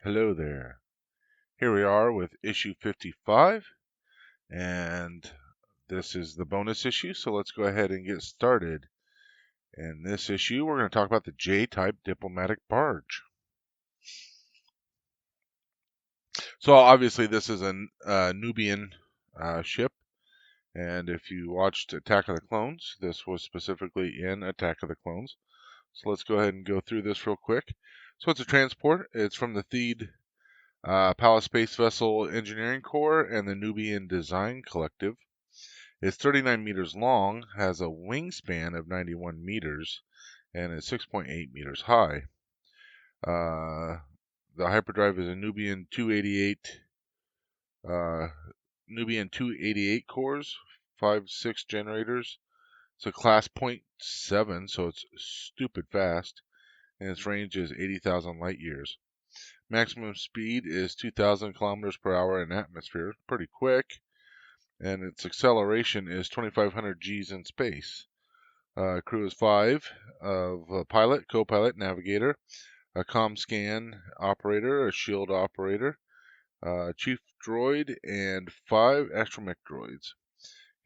Hello there. Here we are with issue 55, and this is the bonus issue, so let's go ahead and get started. In this issue, we're going to talk about the JType Diplomatic Barge. So obviously this is a Nubian ship, and if you watched Attack of the Clones, this was specifically in Attack of the Clones. So let's go ahead and go through this real quick. So it's a transport. It's from the Theed Palace Space Vessel Engineering Corps and the Nubian Design Collective. It's 39 meters long, has a wingspan of 91 meters, and is 6.8 meters high. The hyperdrive is a Nubian 288 cores, 5.6 generators. It's a class 0.7, so it's stupid fast, and its range is 80,000 light years. Maximum speed is 2,000 kilometers per hour in atmosphere, pretty quick, and its acceleration is 2,500 Gs in space. Crew is 5 of a pilot, co-pilot, navigator, a comm scan operator, a shield operator, chief droid, and 5 astromech droids.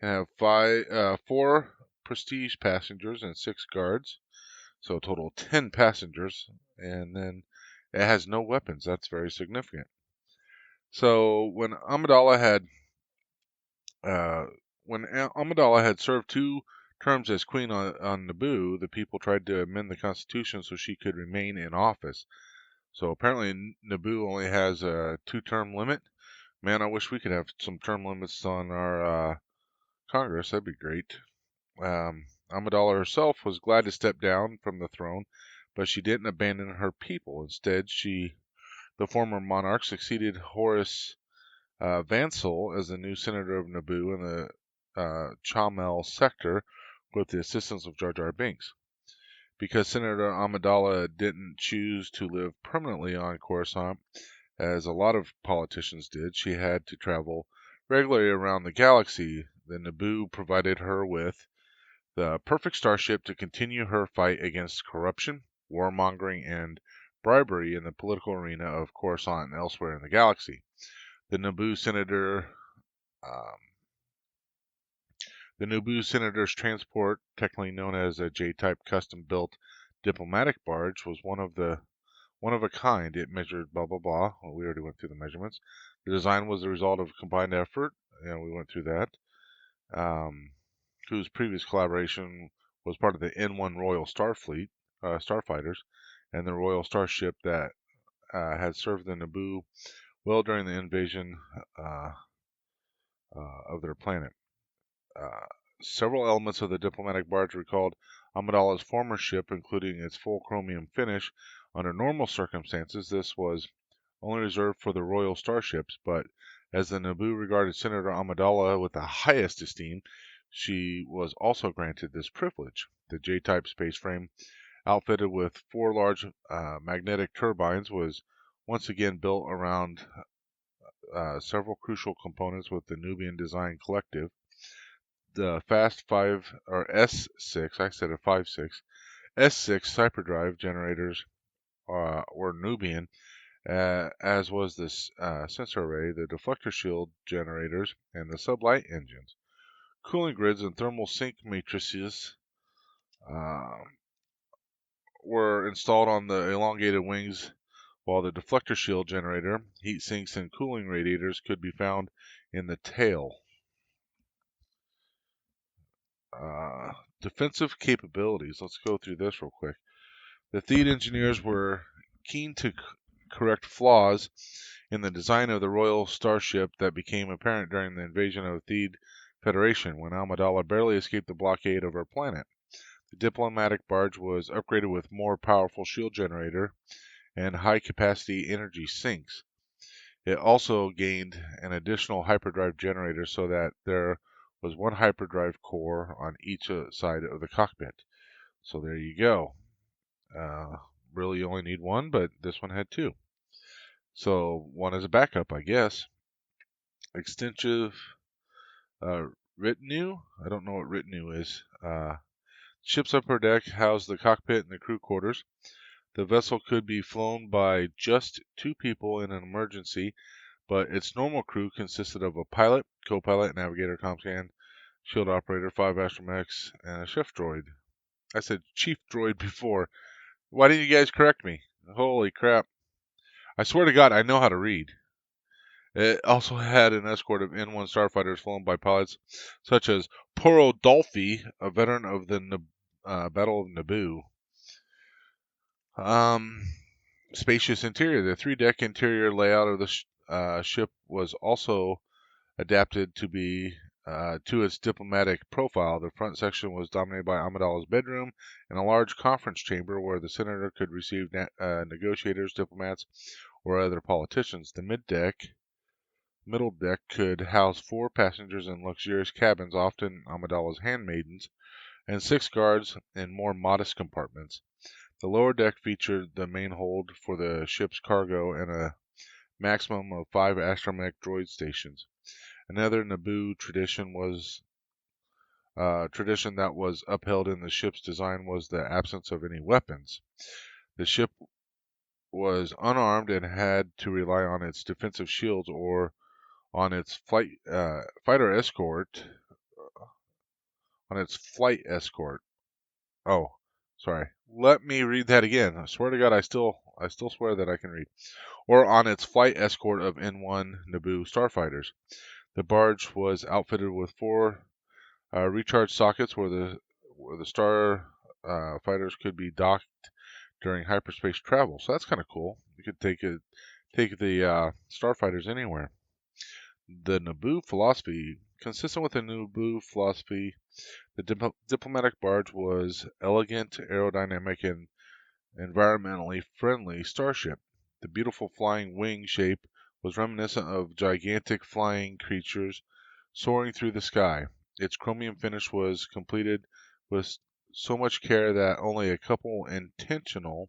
You have 4 prestige passengers and 6 guards, so a total of 10 passengers, and then it has no weapons. That's very significant. So when Amidala had served 2 terms as queen on Naboo, the people tried to amend the constitution so she could remain in office. So apparently Naboo only has a 2-term limit. Man, I wish we could have some term limits on our Congress. That'd be great. Amidala herself was glad to step down from the throne, but she didn't abandon her people. Instead, the former monarch, succeeded Horace Vansel as the new senator of Naboo in the Chamel sector with the assistance of Jar Jar Binks. Because Senator Amidala didn't choose to live permanently on Coruscant, as a lot of politicians did, she had to travel regularly around the galaxy. The Naboo provided her with the perfect starship to continue her fight against corruption, warmongering, and bribery in the political arena of Coruscant and elsewhere in the galaxy. The Naboo Senator's transport, technically known as a J-type custom-built diplomatic barge, was one of a kind. It measured blah blah blah. Well, we already went through the measurements. The design was the result of combined effort, and we went through that. Whose previous collaboration was part of the N1 Royal Starfleet, starfighters, and the Royal Starship that had served the Naboo well during the invasion of their planet. Several elements of the diplomatic barge recalled Amidala's former ship, including its full chromium finish. Under normal circumstances, this was only reserved for the royal starships, but as the Naboo regarded Senator Amidala with the highest esteem, she was also granted this privilege. The J-type space frame, outfitted with 4 large magnetic turbines, was once again built around several crucial components with the Nubian Design Collective. The Fast 5 or S6, I said a 5.6, S6 hyperdrive generators were Nubian, as was this sensor array, the deflector shield generators, and the sublight engines. Cooling grids and thermal sink matrices were installed on the elongated wings, while the deflector shield generator, heat sinks, and cooling radiators could be found in the tail. Defensive capabilities. Let's go through this real quick. The Theed engineers were keen to correct flaws in the design of the Royal Starship that became apparent during the invasion of the Theed Federation, when Amidala barely escaped the blockade of her planet. The diplomatic barge was upgraded with more powerful shield generator and high-capacity energy sinks. It also gained an additional hyperdrive generator so that there was 1 hyperdrive core on each side of the cockpit. So there you go. Really you only need 1, but this one had 2. So 1 is a backup, I guess. Extensive retinue. I don't know what retinue is. Ship's upper deck housed the cockpit and the crew quarters. The vessel could be flown by just 2 people in an emergency, but its normal crew consisted of a pilot, co-pilot, navigator, comscan, shield operator, 5 astromechs, and a chef droid. I said chief droid before. Why didn't you guys correct me? Holy crap. I swear to God, I know how to read. It also had an escort of N-1 starfighters flown by pilots such as Poro Dolphy, a veteran of the Battle of Naboo. Spacious interior. The 3-deck interior layout of the ship was also adapted to be to its diplomatic profile. The front section was dominated by Amidala's bedroom and a large conference chamber where the senator could receive negotiators, diplomats, or other politicians. The middle deck could house 4 passengers in luxurious cabins, often Amidala's handmaidens, and 6 guards in more modest compartments. The lower deck featured the main hold for the ship's cargo and a maximum of 5 astromech droid stations. Another Naboo tradition that was upheld in the ship's design was the absence of any weapons. The ship was unarmed and had to rely on its defensive shields or on its fighter escort. On its flight escort. Oh, sorry. Let me read that again. I swear to God, I still swear that I can read. Or on its flight escort of N-1 Naboo starfighters. The barge was outfitted with 4 recharge sockets where the star fighters could be docked during hyperspace travel. So that's kind of cool. You could take the starfighters anywhere. The Naboo philosophy, consistent with the Naboo philosophy, the diplomatic barge was elegant, aerodynamic, and environmentally friendly starship. The beautiful flying wing shape was reminiscent of gigantic flying creatures soaring through the sky. Its chromium finish was completed with so much care that only a couple intentional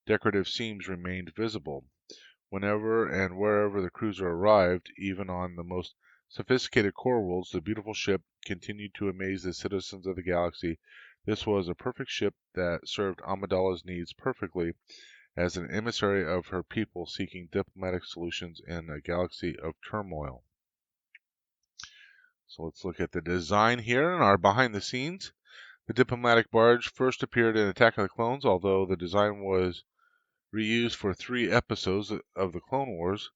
decorative seams remained visible. Whenever and wherever the cruiser arrived, even on the most sophisticated core worlds, the beautiful ship continued to amaze the citizens of the galaxy. This was a perfect ship that served Amidala's needs perfectly as an emissary of her people seeking diplomatic solutions in a galaxy of turmoil. So let's look at the design here and our behind the scenes. The diplomatic barge first appeared in Attack of the Clones, although the design was reused for 3 episodes of the Clone Wars.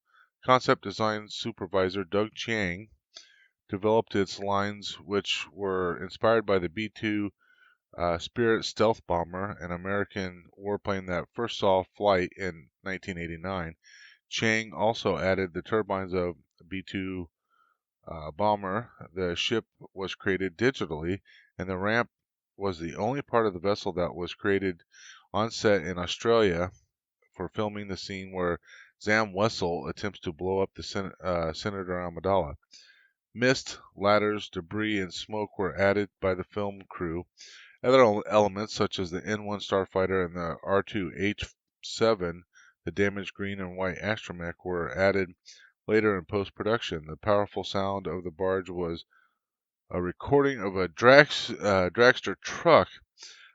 Concept design supervisor Doug Chiang developed its lines, which were inspired by the B-2 Spirit stealth bomber, an American warplane that first saw flight in 1989. Chiang also added the turbines of B-2 bomber. The ship was created digitally, and the ramp was the only part of the vessel that was created on set in Australia for filming the scene where Zam Wessel attempts to blow up the Senator Amidala. Mist, ladders, debris, and smoke were added by the film crew. Other elements, such as the N-1 starfighter and the R2-H7, the damaged green and white astromech, were added later in post-production. The powerful sound of the barge was a recording of a dragster truck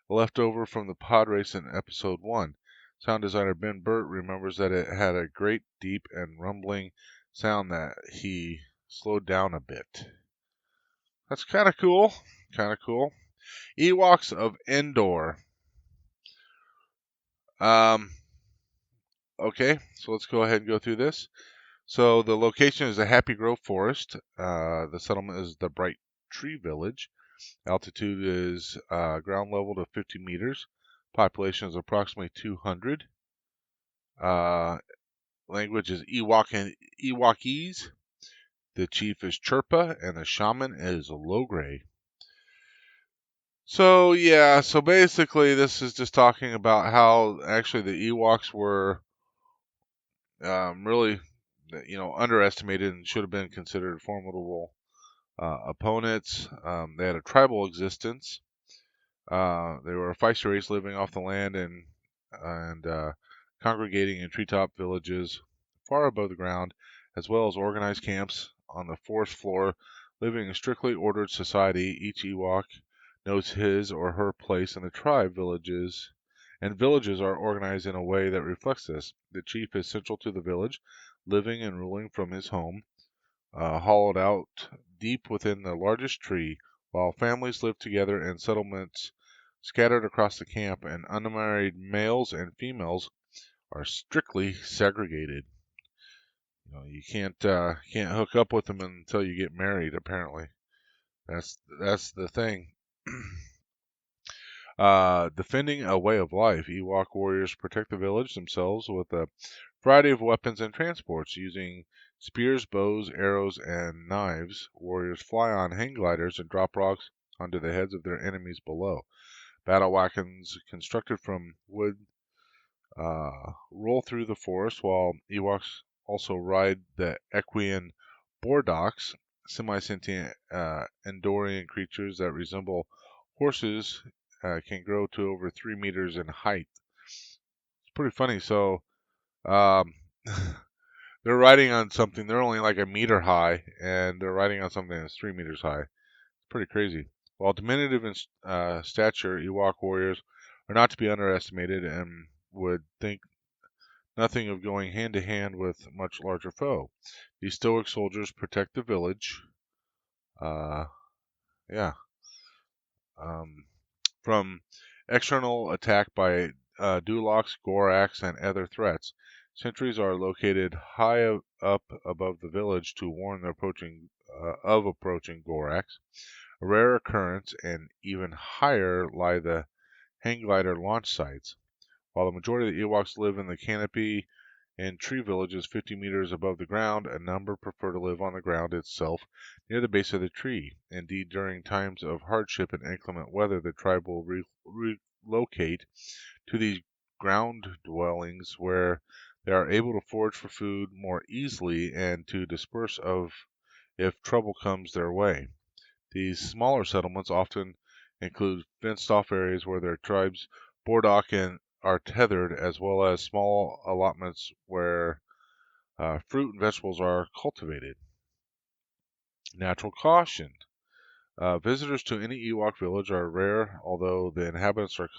left over from the pod race in Episode 1. Sound designer Ben Burt remembers that it had a great, deep, and rumbling sound that he slowed down a bit. That's kind of cool. Kind of cool. Ewoks of Endor. Okay, so let's go ahead and go through this. So the location is the Happy Grove Forest. The settlement is the Bright Tree Village. Altitude is ground level to 50 meters. Population is approximately 200. Language is Ewok and Ewokese. The chief is Chirpa, and the shaman is Logray. So yeah, so basically this is just talking about how actually the Ewoks were really, underestimated and should have been considered formidable opponents. They had a tribal existence. They were a feisty race living off the land and congregating in treetop villages far above the ground, as well as organized camps on the forest floor, living in strictly ordered society. Each Ewok knows his or her place in the tribe villages and villages are organized in a way that reflects this. The chief is central to the village, living and ruling from his home, hollowed out deep within the largest tree, while families live together in settlements scattered across the camp, and unmarried males and females are strictly segregated. You can't hook up with them until you get married. Apparently, that's the thing. Defending a way of life, Ewok warriors protect the village themselves with a variety of weapons and transports. Using spears, bows, arrows, and knives, warriors fly on hang gliders and drop rocks onto the heads of their enemies below. Battle wagons constructed from wood roll through the forest, while Ewoks also ride the Equian Bordoks, semi-sentient Endorian creatures that resemble horses, can grow to over 3 meters in height. It's pretty funny. So um, they're riding on something. They're only like a meter high, and they're riding on something that's 3 meters high. It's pretty crazy. While diminutive in stature, Ewok warriors are not to be underestimated, and would think nothing of going hand to hand with much larger foe. These stoic soldiers protect the village. Uh, yeah. Um, from external attack by Duloks, Goraks, and other threats. Sentries are located high up above the village to warn the approaching Goraks. A rare occurrence, and even higher lie the hang glider launch sites. While the majority of the Ewoks live in the canopy in tree villages 50 meters above the ground, a number prefer to live on the ground itself near the base of the tree. Indeed, during times of hardship and inclement weather, the tribe will relocate to these ground dwellings where they are able to forage for food more easily and to disperse if trouble comes their way. These smaller settlements often include fenced-off areas where their tribes boardwalk and are tethered, as well as small allotments where fruit and vegetables are cultivated. Natural caution. Visitors to any Ewok village are rare, although the inhabitants are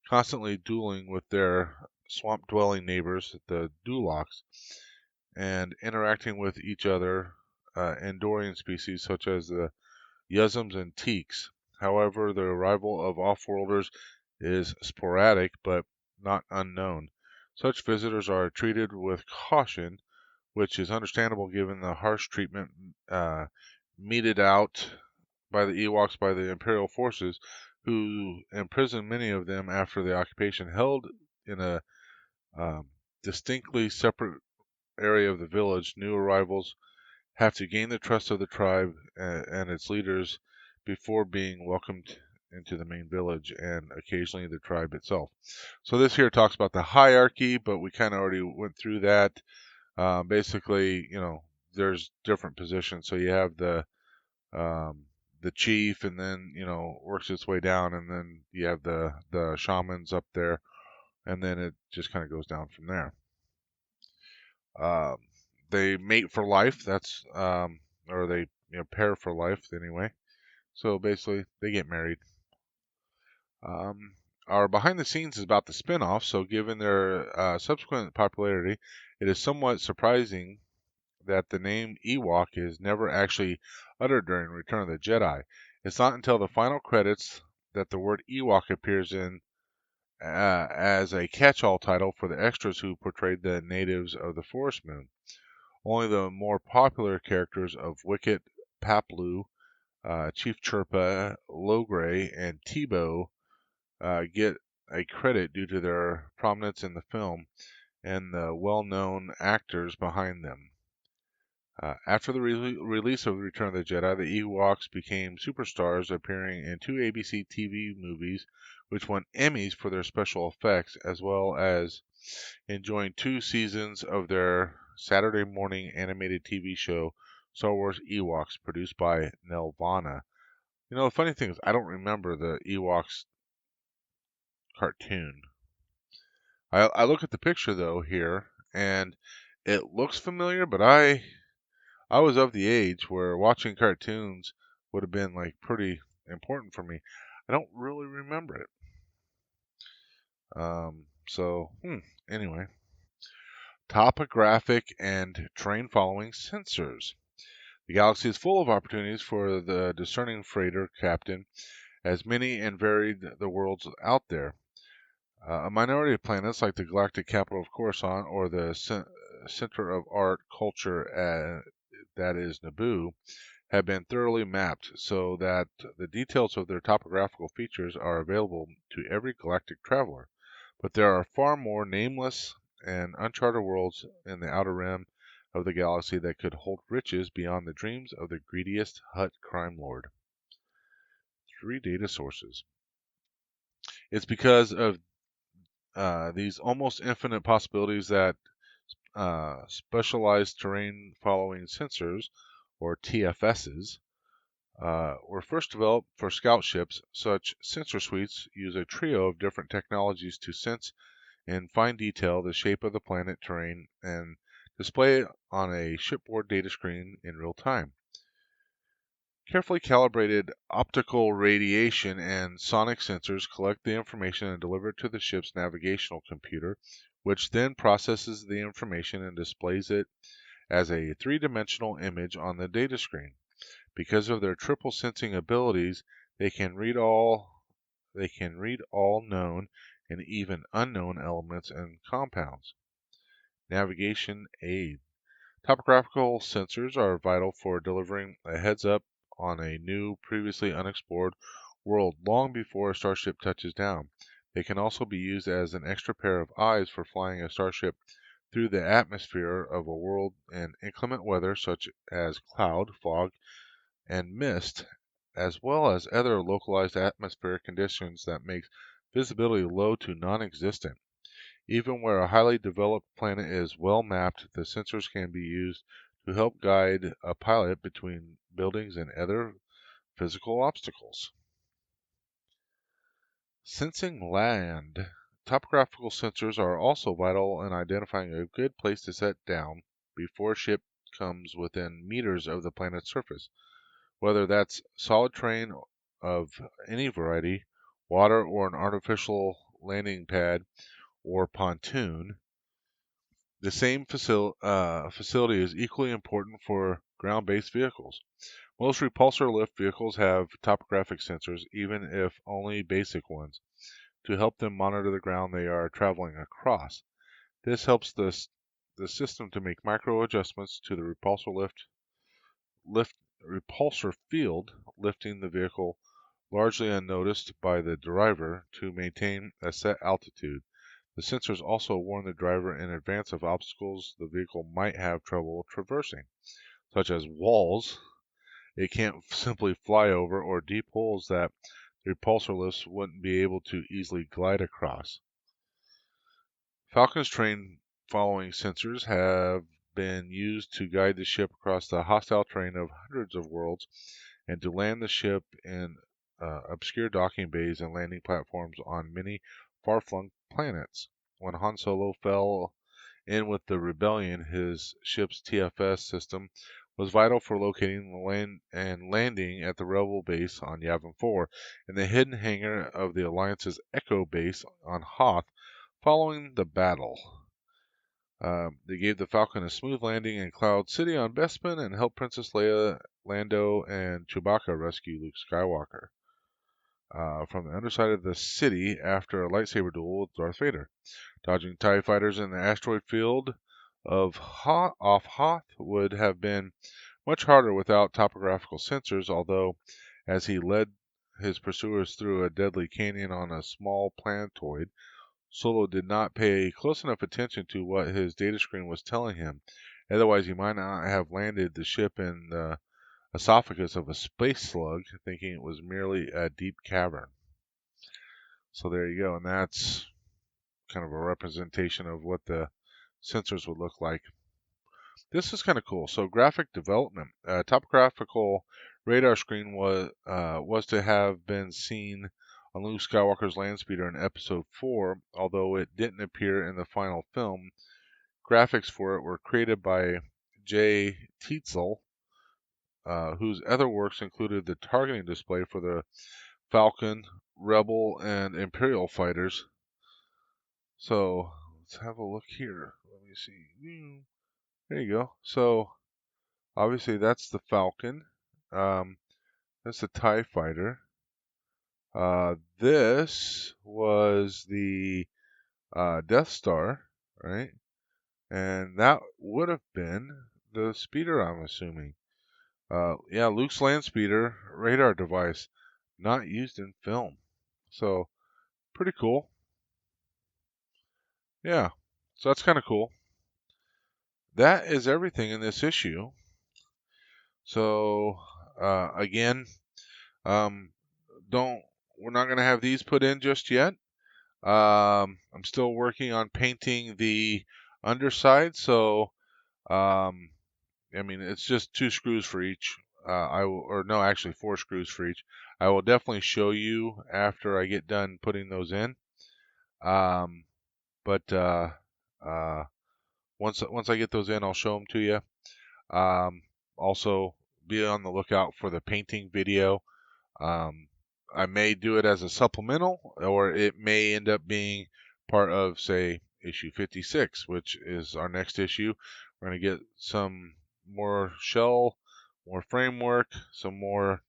constantly dueling with their swamp-dwelling neighbors, the Duloks, and interacting with each other, Endorian species such as the Yuzums and Teaks. However, the arrival of off-worlders is sporadic but not unknown. Such visitors are treated with caution, which is understandable given the harsh treatment meted out by the Ewoks by the Imperial forces, who imprisoned many of them after the occupation, held in a um, distinctly separate area of the village. New arrivals have to gain the trust of the tribe and its leaders before being welcomed into the main village and occasionally the tribe itself. So this here talks about the hierarchy, but we kind of already went through that. Basically, there's different positions. So you have um, the chief, and then works its way down, and then you have the shamans up there, and then it just kind of goes down from there. Um, they mate for life. Or they pair for life anyway. So basically, they get married. Our behind the scenes is about the spin-off. So given their subsequent popularity, it is somewhat surprising that the name Ewok is never actually uttered during Return of the Jedi. It's not until the final credits that the word Ewok appears in as a catch-all title for the extras who portrayed the natives of the Forest Moon. Only the more popular characters of Wicket, Paplu, Chief Chirpa, Logray, and Tebow get a credit due to their prominence in the film and the well-known actors behind them. After the release of Return of the Jedi, the Ewoks became superstars, appearing in 2 ABC TV movies, which won Emmys for their special effects, as well as enjoying 2 seasons of their Saturday morning animated TV show, Star Wars Ewoks, produced by Nelvana. The funny thing is, I don't remember the Ewoks cartoon. I look at the picture, though, here, and it looks familiar, but I was of the age where watching cartoons would have been like pretty important for me. I don't really remember it. So, anyway, topographic and terrain following sensors. The galaxy is full of opportunities for the discerning freighter captain, as many and varied the worlds out there. A minority of planets, like the galactic capital of Coruscant or the center of art culture that is Naboo, have been thoroughly mapped so that the details of their topographical features are available to every galactic traveler. But there are far more nameless and uncharted worlds in the outer rim of the galaxy that could hold riches beyond the dreams of the greediest Hutt crime lord. 3 data sources. It's because of these almost infinite possibilities that specialized terrain following sensors, or TFSs, were first developed for scout ships. Such sensor suites use a trio of different technologies to sense in fine detail the shape of the planet terrain and display it on a shipboard data screen in real time. Carefully calibrated optical radiation and sonic sensors collect the information and deliver it to the ship's navigational computer, which then processes the information and displays it as a three-dimensional image on the data screen. Because of their triple sensing abilities, they can read all known and even unknown elements and compounds. Navigation aid. Topographical sensors are vital for delivering a heads up on a new, previously unexplored world long before a starship touches down. They can also be used as an extra pair of eyes for flying a starship through the atmosphere of a world in inclement weather such as cloud, fog, and mist, as well as other localized atmospheric conditions that make visibility low to non-existent. Even where a highly developed planet is well mapped, the sensors can be used to help guide a pilot between buildings and other physical obstacles. Sensing land. Topographical sensors are also vital in identifying a good place to set down before a ship comes within meters of the planet's surface. Whether that's solid terrain of any variety, water or an artificial landing pad or pontoon, the same facility is equally important for ground-based vehicles. Most repulsor lift vehicles have topographic sensors, even if only basic ones, to help them monitor the ground they are traveling across. This helps the system to make micro adjustments to the lift repulsor field, lifting the vehicle largely unnoticed by the driver to maintain a set altitude. The sensors also warn the driver in advance of obstacles the vehicle might have trouble traversing, such as walls it can't simply fly over or deep holes that the repulsor lifts wouldn't be able to easily glide across. Falcon's terrain following sensors have been used to guide the ship across the hostile terrain of hundreds of worlds and to land the ship in obscure docking bays and landing platforms on many far-flung planets. When Han Solo fell in with the rebellion, his ship's TFS system was vital for locating the land and landing at the rebel base on Yavin 4 and the hidden hangar of the Alliance's Echo base on Hoth following the battle. They gave the Falcon a smooth landing in Cloud City on Bespin and helped Princess Leia, Lando, and Chewbacca rescue Luke Skywalker from the underside of the city after a lightsaber duel with Darth Vader. Dodging TIE fighters in the asteroid field of off Hoth would have been much harder without topographical sensors, although as he led his pursuers through a deadly canyon on a small planetoid, Solo did not pay close enough attention to what his data screen was telling him. Otherwise, he might not have landed the ship in the esophagus of a space slug, thinking it was merely a deep cavern. So there you go, and that's kind of a representation of what the sensors would look like. This is kind of cool. So graphic development, topographical radar screen was to have been seen on Luke Skywalker's land speeder in Episode 4, although it didn't appear in the final film. Graphics for it were created by JType, whose other works included the targeting display for the Falcon, Rebel, and Imperial fighters. So let's have a look here. Let me see. There you go. So obviously that's the Falcon. That's the TIE Fighter. This was the Death Star, right? And that would have been the speeder, I'm assuming. Yeah, Luke's land speeder radar device, not used in film. So pretty cool. Yeah, so that's kind of cool. That is everything in this issue. So again, um, don't we're not going to have these put in just yet. I'm still working on painting the underside, so I mean it's just 2 screws for each. Or no, actually 4 screws for each. I will definitely show you after I get done putting those in. Um, but once I get those in, I'll show them to you. Also, be on the lookout for the painting video. Um, I may do it as a supplemental, or it may end up being part of, say, issue 56, which is our next issue. We're going to get some more shell, more framework, some more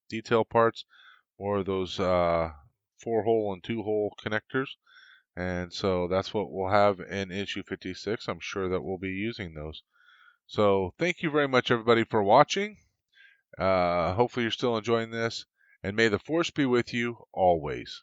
detail parts, more of those 4-hole and 2-hole connectors. And so that's what we'll have in issue 56. I'm sure that we'll be using those. So thank you very much, everybody, for watching. Hopefully you're still enjoying this, and may the force be with you always.